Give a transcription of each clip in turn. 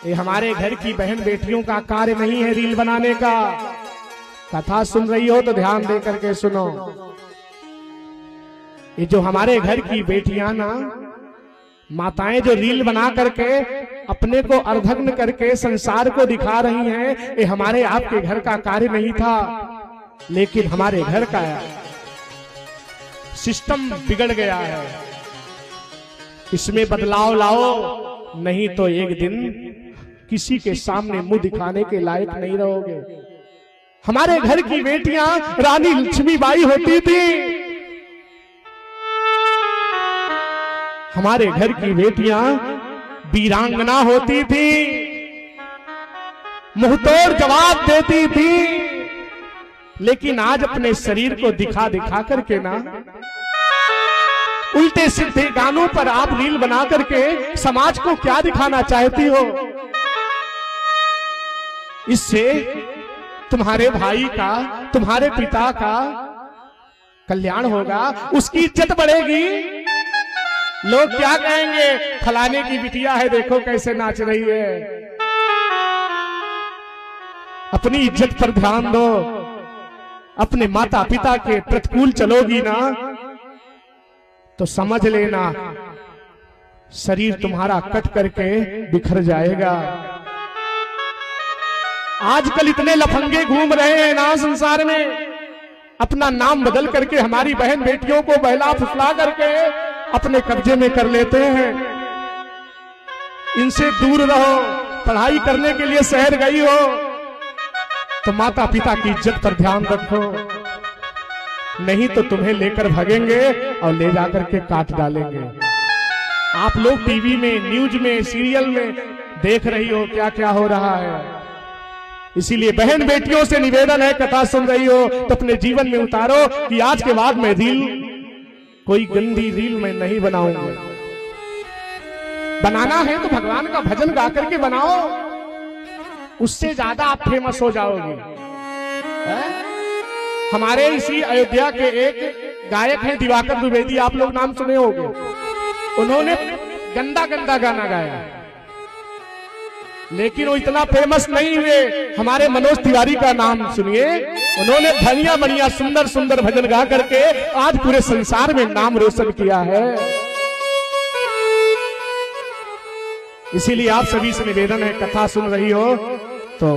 ये हमारे घर की बहन बेटियों का कार्य नहीं है रील बनाने का। कथा सुन रही हो तो ध्यान दे करके सुनो। ये जो हमारे घर की बेटियां ना, माताएं जो रील बना करके अपने को अर्धग्न करके संसार को दिखा रही हैं, ये हमारे आपके घर का कार्य नहीं था, लेकिन हमारे घर का सिस्टम बिगड़ गया है। इसमें बदलाव लाओ, नहीं तो एक दिन किसी के सामने मुंह दिखाने के लायक नहीं रहोगे। हमारे घर की बेटियां रानी लक्ष्मीबाई होती थी, हमारे घर की बेटियां वीरांगना होती थी, मुंहतोड़ जवाब देती थी। लेकिन आज अपने शरीर को दिखा दिखा करके ना, उल्टे सीधे गानों पर आप रील बना करके समाज को क्या दिखाना चाहती हो? इससे तुम्हारे भाई का, तुम्हारे पिता का कल्याण होगा, उसकी इज्जत बढ़ेगी। लोग क्या कहेंगे, फलाने की बिटिया है, देखो कैसे नाच रही है। अपनी इज्जत पर ध्यान दो। अपने माता पिता के प्रतिकूल चलोगी ना, तो समझ लेना शरीर तुम्हारा कट करके बिखर जाएगा। आजकल इतने लफंगे घूम रहे हैं ना संसार में, अपना नाम बदल करके हमारी बहन बेटियों को बहला फुसला करके अपने कब्जे में कर लेते हैं। इनसे दूर रहो। पढ़ाई करने के लिए शहर गई हो तो माता पिता की इज्जत पर ध्यान रखो, नहीं तो तुम्हें लेकर भागेंगे और ले जाकर के काट डालेंगे। आप लोग टीवी में, न्यूज में, सीरियल में देख रही हो क्या क्या हो रहा है। इसीलिए बहन बेटियों से निवेदन है, कथा सुन रही हो तो अपने जीवन में उतारो कि आज के बाद मैं रील, कोई गंदी रील मैं नहीं बनाऊंगा। बनाना है तो भगवान का भजन गा करके बनाओ, उससे ज्यादा आप फेमस हो जाओगे। हमारे इसी अयोध्या के एक गायक हैं दिवाकर द्विवेदी, आप लोग नाम सुने होंगे। उन्होंने गंदा गंदा गाना गाया, लेकिन वो इतना फेमस नहीं हुए। हमारे मनोज तिवारी का नाम सुनिए, उन्होंने बढ़िया बढ़िया सुंदर सुंदर भजन गा करके आज पूरे संसार में नाम रोशन किया है। इसीलिए आप सभी से निवेदन है, कथा सुन रही हो तो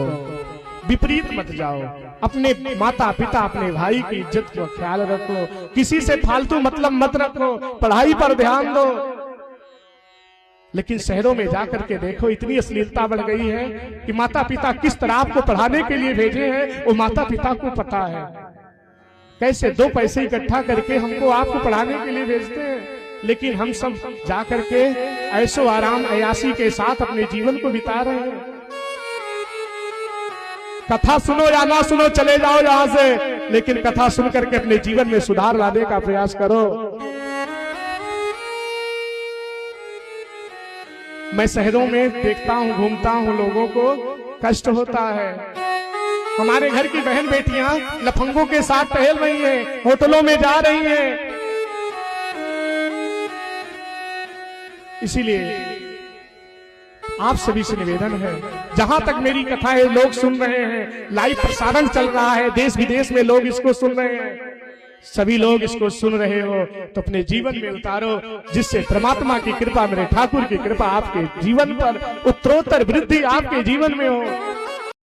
विपरीत मत जाओ। अपने माता पिता, अपने भाई की इज्जत को ख्याल रखो, किसी से फालतू मतलब मत रखो, पढ़ाई पर ध्यान दो। लेकिन शहरों में जाकर के देखो, इतनी अश्लीलता बढ़ गई है कि माता पिता किस तरह आपको पढ़ाने के लिए भेजे हैं वो माता पिता को पता है। कैसे दो पैसे इकट्ठा करके हमको आपको पढ़ाने के लिए भेजते हैं, लेकिन हम सब जाकर के ऐशो आराम अयासी के साथ अपने जीवन को बिता रहे हैं। कथा सुनो या ना सुनो, चले जाओ यहां से, लेकिन कथा सुन करके अपने जीवन में सुधार लाने का प्रयास करो। मैं शहरों में देखता हूं, घूमता हूं, लोगों को कष्ट होता है। हमारे घर की बहन बेटियां लफंगों के साथ टहल रही हैं, होटलों में जा रही हैं। इसीलिए आप सभी से निवेदन है, जहां तक मेरी कथाएं लोग सुन रहे हैं, लाइव प्रसारण चल रहा है, देश विदेश में लोग इसको सुन रहे हैं, सभी लोग इसको सुन रहे हो तो अपने जीवन में उतारो, जिससे परमात्मा की कृपा, मेरे ठाकुर की कृपा आपके जीवन पर उत्तरोत्तर वृद्धि आपके जीवन में हो।